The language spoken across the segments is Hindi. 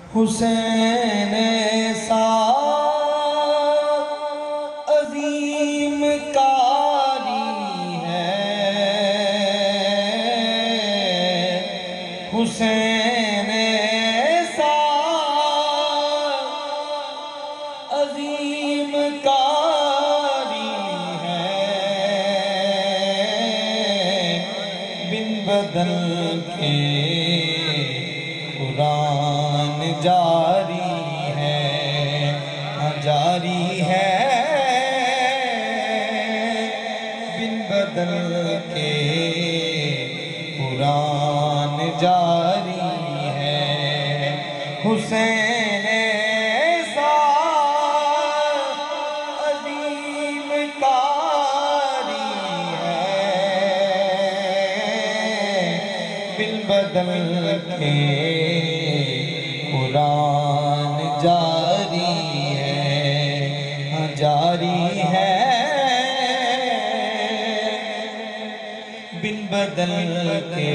हुसैन सा अजीम कारी है, हुसैन सा अजीम कारी है, बिन बदल के कुरान जारी है, जारी है, बिन बदल के कुरान जारी है। हुसैन सा अजीम कारी है, बिन बदल के कुरान जारी है, जारी है, बिन बदल के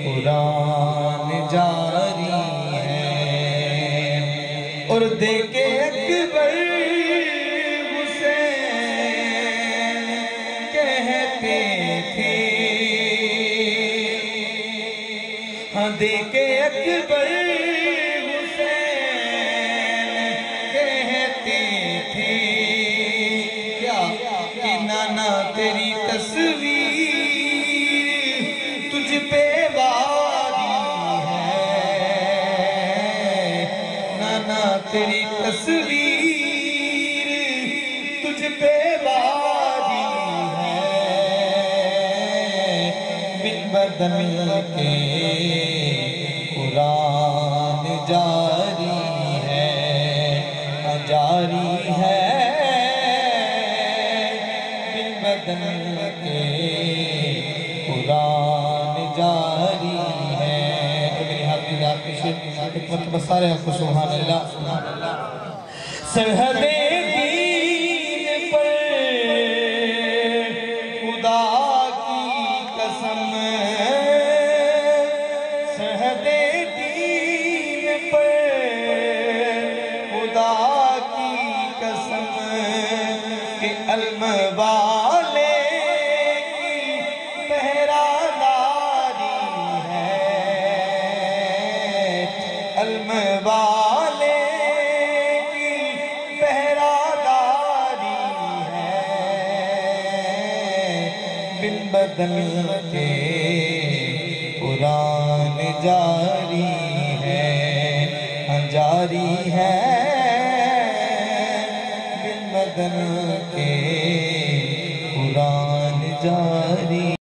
कुरान जारी है। और देखे अकबर हुसैन कहते थे, हाँ देखे अकबर नाना तेरी तस्वीर तुझ पे वारी है, नाना तेरी तस्वीर तुझ पे वारी है, बिन बदल के कुरान जारी है, जारी है, बदल के कुरान जारी है। तो मेरी हाथ की जात की शेर सारे आपको सुभान अल्लाह। सरहदे दीन पर खुदा की कसम, सरहदे दीन पर खुदा की कसम के अलम वाले की पहरादारी है, अलम वाले की पहरादारी है, बिन बदल के कुरान जारी है, जारी है, बिन बदल के कुरान जारी।